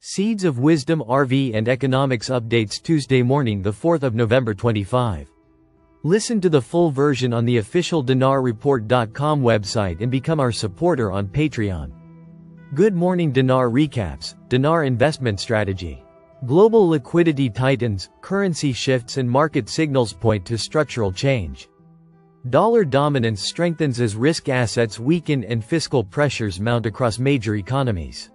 Seeds of Wisdom RV and Economics Updates Tuesday morning the 4th of November 25. Listen to the full version on the official dinarreport.com website and become our supporter on Patreon. Good morning Dinar recaps, Dinar investment strategy. Global liquidity tightens, currency shifts and market signals point to structural change. Dollar dominance strengthens as risk assets weaken and fiscal pressures mount across major economies.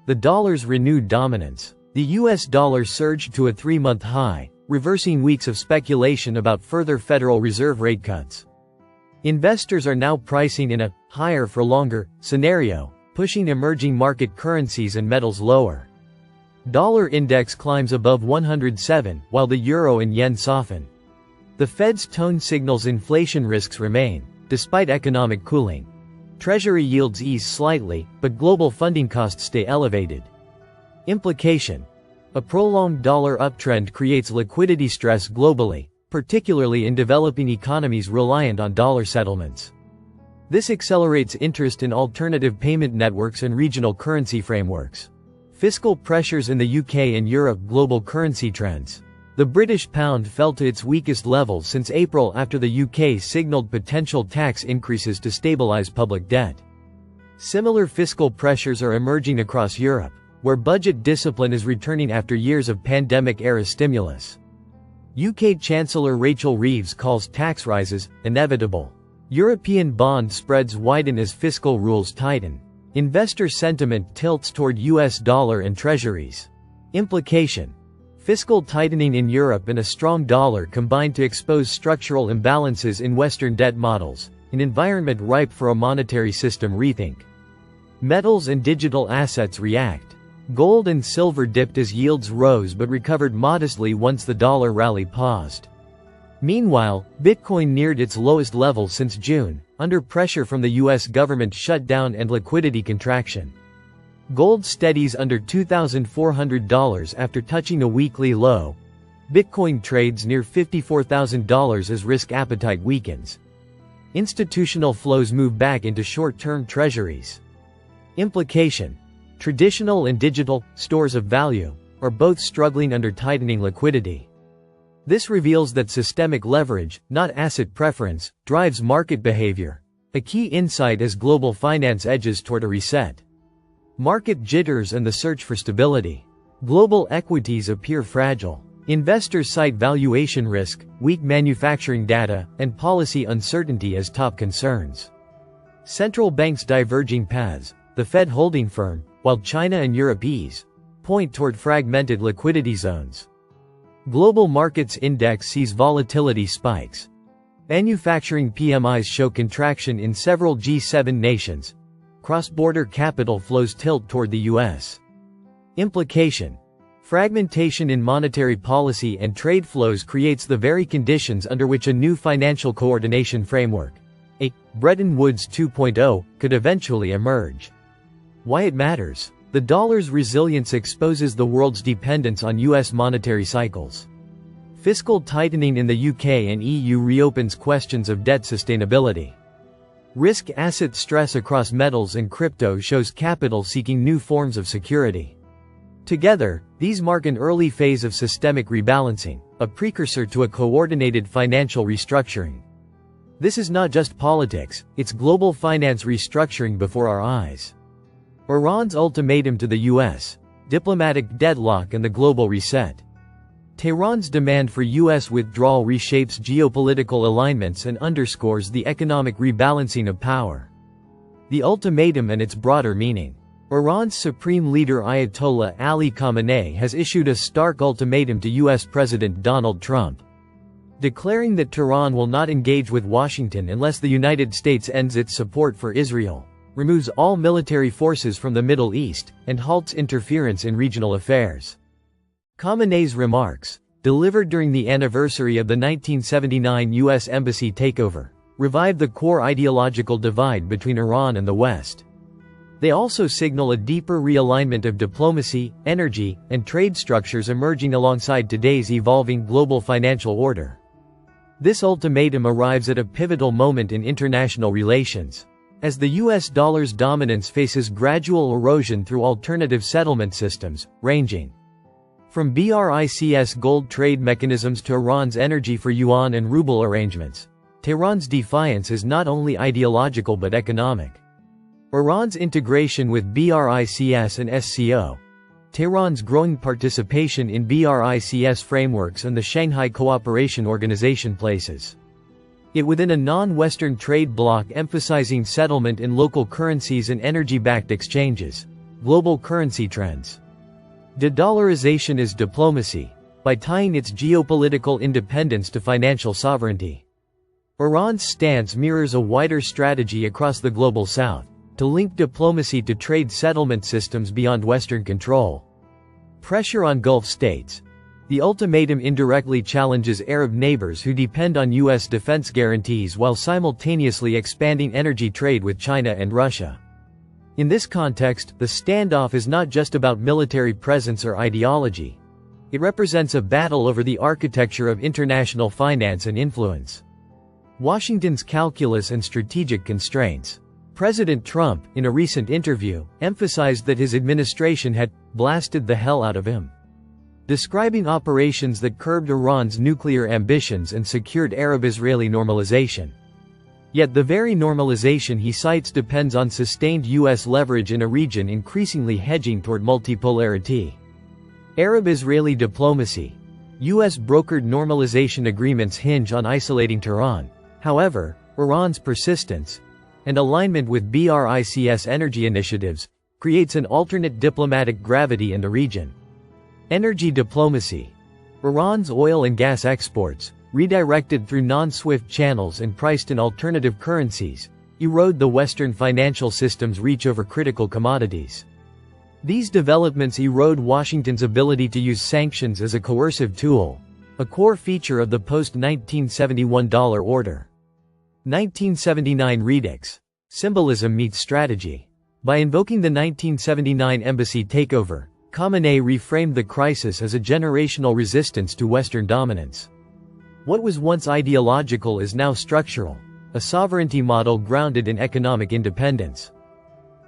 The dollar's renewed dominance. The US dollar surged to a 3-month high, reversing weeks of speculation about further Federal Reserve rate cuts. Investors are now pricing in a higher for longer scenario, pushing emerging market currencies and metals lower. Dollar index climbs above 107, while the euro and yen soften. The Fed's tone signals inflation risks remain, despite economic cooling. Treasury yields ease slightly, but global funding costs stay elevated. Implication: a prolonged dollar uptrend creates liquidity stress globally, particularly in developing economies reliant on dollar settlements. This accelerates interest in alternative payment networks and regional currency frameworks. Fiscal pressures in the UK and Europe. Global currency trends. The British pound fell to its weakest level since April after the UK signaled potential tax increases to stabilize public debt. Similar fiscal pressures are emerging across Europe, where budget discipline is returning after years of pandemic-era stimulus. UK Chancellor Rachel Reeves calls tax rises inevitable. European bond spreads widen as fiscal rules tighten. Investor sentiment tilts toward US dollar and treasuries. Implication: fiscal tightening in Europe and a strong dollar combine to expose structural imbalances in Western debt models, an environment ripe for a monetary system rethink. Metals and digital assets react. Gold and silver dipped as yields rose but recovered modestly once the dollar rally paused. Meanwhile, Bitcoin neared its lowest level since June, under pressure from the US government shutdown and liquidity contraction. Gold steadies under $2,400 after touching a weekly low. Bitcoin trades near $54,000 as risk appetite weakens. Institutional flows move back into short-term treasuries. Implication: traditional and digital stores of value are both struggling under tightening liquidity. This reveals that systemic leverage, not asset preference, drives market behavior, a key insight as global finance edges toward a reset. Market jitters and the search for stability. Global equities appear fragile. Investors cite valuation risk, weak manufacturing data, and policy uncertainty as top concerns. Central banks diverging paths, the Fed holding firm, while China and Europe ease, point toward fragmented liquidity zones. Global markets index sees volatility spikes. Manufacturing PMIs show contraction in several G7 nations. Cross-border capital flows tilt toward the U.S. Implication: fragmentation in monetary policy and trade flows creates the very conditions under which a new financial coordination framework, a Bretton Woods 2.0, could eventually emerge. Why it matters: the dollar's resilience exposes the world's dependence on U.S. monetary cycles. Fiscal tightening in the UK and EU reopens questions of debt sustainability. Risk asset stress across metals and crypto shows capital seeking new forms of security. Together, these mark an early phase of systemic rebalancing, a precursor to a coordinated financial restructuring. This is not just politics, it's global finance restructuring before our eyes. Iran's ultimatum to the US, diplomatic deadlock and the global reset. Tehran's demand for U.S. withdrawal reshapes geopolitical alignments and underscores the economic rebalancing of power. The ultimatum and its broader meaning. Iran's supreme leader Ayatollah Ali Khamenei has issued a stark ultimatum to U.S. President Donald Trump, declaring that Tehran will not engage with Washington unless the United States ends its support for Israel, removes all military forces from the Middle East, and halts interference in regional affairs. Khamenei's remarks, delivered during the anniversary of the 1979 U.S. Embassy takeover, revived the core ideological divide between Iran and the West. They also signal a deeper realignment of diplomacy, energy, and trade structures emerging alongside today's evolving global financial order. This ultimatum arrives at a pivotal moment in international relations. As the US dollar's dominance faces gradual erosion through alternative settlement systems, ranging from BRICS gold trade mechanisms to Iran's energy for yuan and ruble arrangements, Tehran's defiance is not only ideological but economic. Iran's integration with BRICS and SCO, Tehran's growing participation in BRICS frameworks and the Shanghai Cooperation Organization places it within a non-Western trade bloc emphasizing settlement in local currencies and energy-backed exchanges. Global currency trends. De-dollarization is diplomacy, by tying its geopolitical independence to financial sovereignty. Iran's stance mirrors a wider strategy across the global south, to link diplomacy to trade settlement systems beyond Western control. Pressure on Gulf states. The ultimatum indirectly challenges Arab neighbors who depend on U.S. defense guarantees while simultaneously expanding energy trade with China and Russia. In this context, the standoff is not just about military presence or ideology. It represents a battle over the architecture of international finance and influence. Washington's calculus and strategic constraints. President Trump, in a recent interview, emphasized that his administration had blasted the hell out of him, describing operations that curbed Iran's nuclear ambitions and secured Arab-Israeli normalization. Yet the very normalization he cites depends on sustained U.S. leverage in a region increasingly hedging toward multipolarity. Arab-Israeli diplomacy. U.S. brokered normalization agreements hinge on isolating Tehran. However, Iran's persistence and alignment with BRICS energy initiatives creates an alternate diplomatic gravity in the region. Energy diplomacy. Iran's oil and gas exports, redirected through non-SWIFT channels and priced in alternative currencies, erode the Western financial system's reach over critical commodities. These developments erode Washington's ability to use sanctions as a coercive tool, a core feature of the post-1971 dollar order. 1979 Redux. Symbolism meets strategy. By invoking the 1979 embassy takeover, Khamenei reframed the crisis as a generational resistance to Western dominance. What was once ideological is now structural, a sovereignty model grounded in economic independence.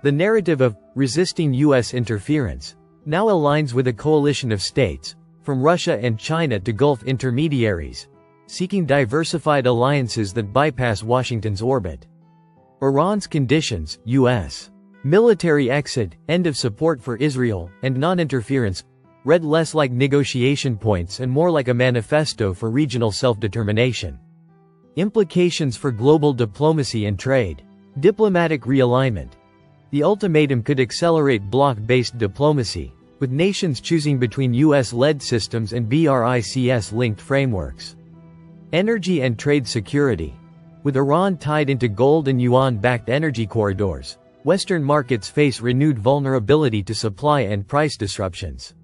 The narrative of resisting U.S. interference now aligns with a coalition of states, from Russia and China to Gulf intermediaries, seeking diversified alliances that bypass Washington's orbit. Iran's conditions, U.S. military exit, end of support for Israel, and non-interference, read less like negotiation points and more like a manifesto for regional self-determination. Implications for global diplomacy and trade. Diplomatic realignment. The ultimatum could accelerate bloc-based diplomacy, with nations choosing between US-led systems and BRICS-linked frameworks. Energy and trade security. With Iran tied into gold and yuan-backed energy corridors, Western markets face renewed vulnerability to supply and price disruptions.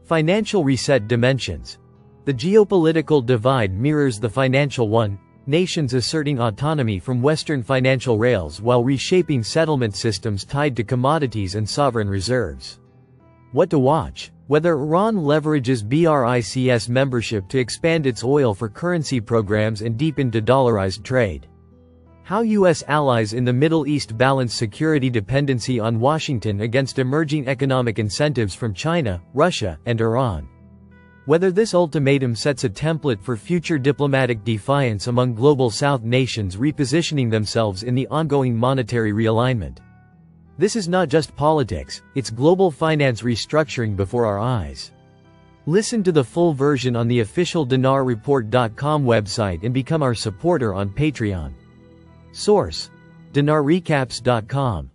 Financial reset dimensions. The geopolitical divide mirrors the financial one, nations asserting autonomy from Western financial rails while reshaping settlement systems tied to commodities and sovereign reserves. What to watch? Whether Iran leverages BRICS membership to expand its oil for currency programs and deepen de-dollarized trade. How U.S. allies in the Middle East balance security dependency on Washington against emerging economic incentives from China, Russia, and Iran. Whether this ultimatum sets a template for future diplomatic defiance among Global South nations repositioning themselves in the ongoing monetary realignment. This is not just politics, it's global finance restructuring before our eyes. Listen to the full version on the official dinarreport.com website and become our supporter on Patreon. Source: dinarrecaps.com